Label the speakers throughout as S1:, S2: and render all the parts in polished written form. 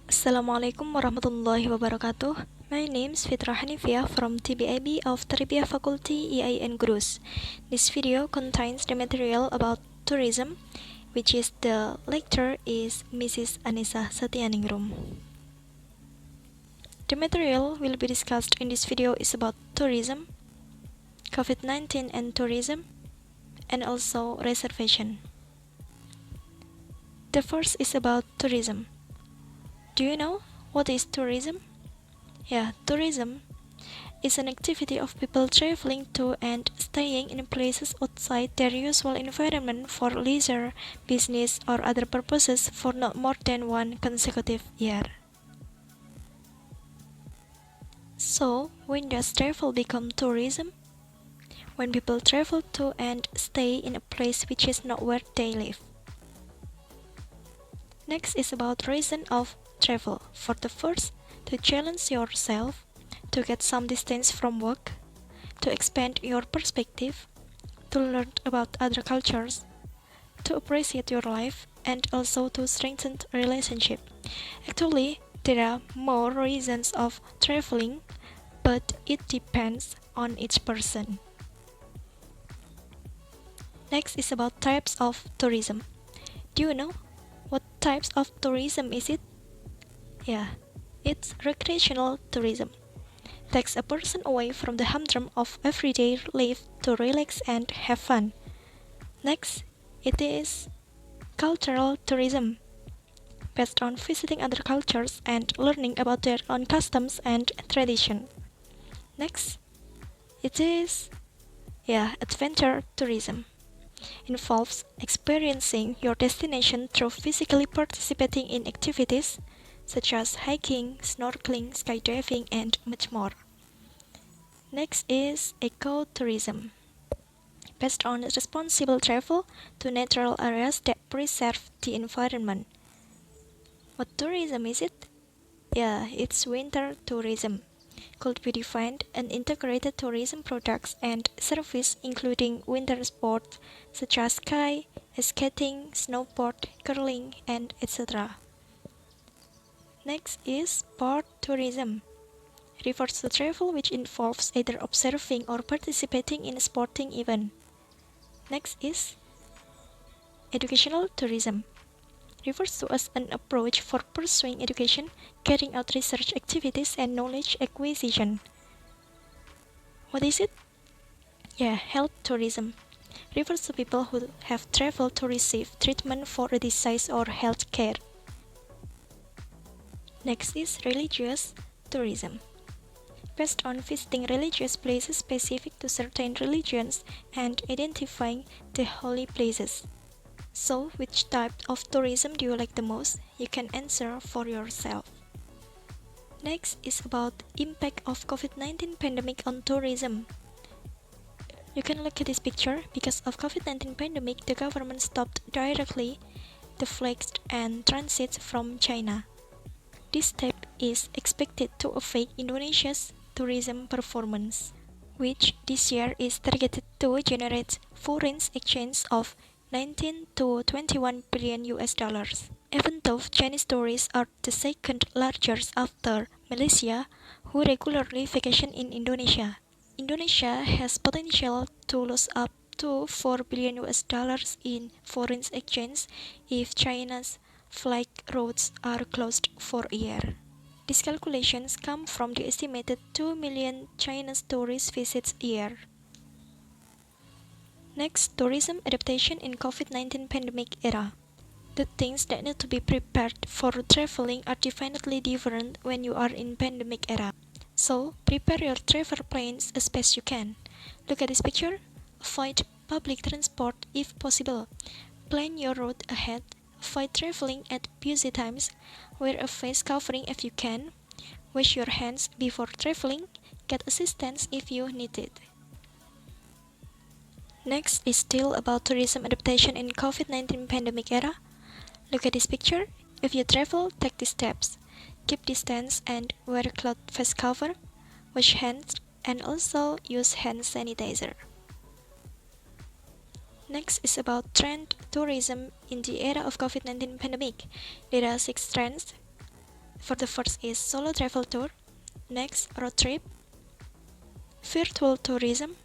S1: Assalamualaikum warahmatullahi wabarakatuh. My name is Fitra Hanifia from TBIB of Tarbiyah Faculty EIN Gurus. This video contains the material about tourism, which is the lecturer is Mrs. Anissa Satyaningrum. The material will be discussed in this video is about tourism, COVID-19 and tourism, and also reservation. The first is about tourism. Do you know what is tourism? Yeah, tourism is an activity of people traveling to and staying in places outside their usual environment for leisure, business, or other purposes for not more than one consecutive year. So, when does travel become tourism? When people travel to and stay in a place which is not where they live. Next is about reason of travel. For the first, to challenge yourself, to get some distance from work, to expand your perspective, to learn about other cultures, to appreciate your life, and also to strengthen relationship. Actually, there are more reasons of traveling, but it depends on each person. Next is about types of tourism. Do you know what types of tourism is it? Yeah, it's recreational tourism. Takes a person away from the humdrum of everyday life to relax and have fun. Next, it is cultural tourism, based on visiting other cultures and learning about their own customs and tradition. Next, it is adventure tourism. Involves experiencing your destination through physically participating in activities such as hiking, snorkeling, skydiving, and much more. Next is ecotourism, based on responsible travel to natural areas that preserve the environment. What tourism is it? Yeah, it's winter tourism. Could be defined an integrated tourism products and service including winter sports such as ski, skating, snowboard, curling, and etc. Next is sport tourism. Refers to travel which involves either observing or participating in a sporting event. Next is educational tourism. Refers to as an approach for pursuing education, carrying out research activities, and knowledge acquisition. What is it? Yeah, health tourism. Refers to people who have traveled to receive treatment for a disease or health care. Next is religious tourism, based on visiting religious places specific to certain religions and identifying the holy places. So, which type of tourism do you like the most? You can answer for yourself. Next is about impact of COVID-19 pandemic on tourism. You can look at this picture. Because of COVID-19 pandemic, the government stopped directly the flights and transits from China. This step is expected to affect Indonesia's tourism performance, which this year is targeted to generate foreign exchange of 19 to 21 billion US dollars. Even though Chinese tourists are the second largest after Malaysia, who regularly vacation in Indonesia. Indonesia has potential to lose up to 4 billion US dollars in foreign exchange if China's flight routes are closed for a year. These calculations come from the estimated 2 million Chinese tourist visits a year. Next, tourism adaptation in COVID-19 pandemic era. The things that need to be prepared for traveling are definitely different when you are in pandemic era. So, prepare your travel plans as best you can. Look at this picture. Avoid public transport if possible. Plan your route ahead. Avoid traveling at busy times. Wear a face covering if you can. Wash your hands before traveling. Get assistance if you need it. Next is still about tourism adaptation in COVID-19 pandemic era. Look at this picture. If you travel, take these steps. Keep distance and wear a cloth face cover. Wash hands and also use hand sanitizer. Next is about trend tourism in the era of COVID-19 pandemic. There are 6 trends. For the first is solo travel tour, next road trip, virtual tourism,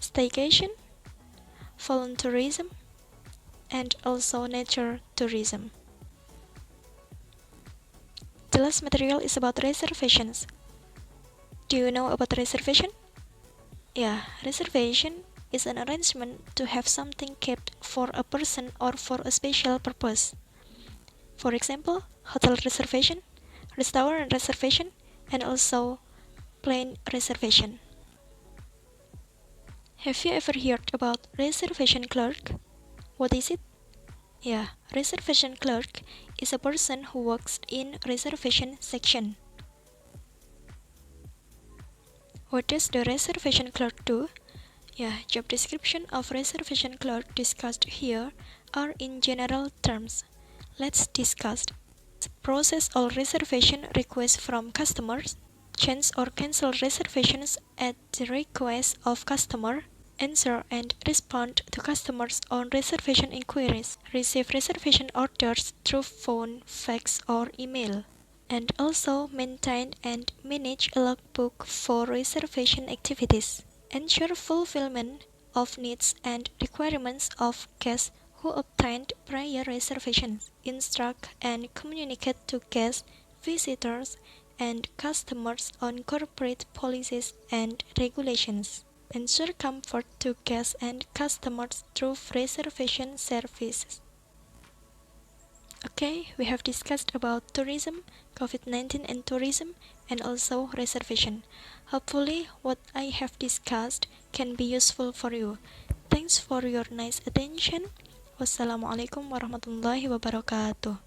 S1: staycation, volunteerism, and also nature tourism. The last material is about reservations. Do you know about reservation? Yeah, reservation is an arrangement to have something kept for a person or for a special purpose. For example, hotel reservation, restaurant reservation, and also plane reservation. Have you ever heard about reservation clerk? What is it? Yeah, reservation clerk is a person who works in reservation section. What does the reservation clerk do? Yeah, job description of reservation clerk discussed here are in general terms. Let's discuss. Process all reservation requests from customers, change or cancel reservations at the request of customer, answer and respond to customers on reservation inquiries, receive reservation orders through phone, fax or email, and also maintain and manage a logbook for reservation activities. Ensure fulfillment of needs and requirements of guests who obtained prior reservations. Instruct and communicate to guests, visitors, and customers on corporate policies and regulations. Ensure comfort to guests and customers through reservation services. Okay, we have discussed about tourism, COVID-19 and tourism, and also reservation. Hopefully, what I have discussed can be useful for you. Thanks for your nice attention. Wassalamualaikum warahmatullahi wabarakatuh.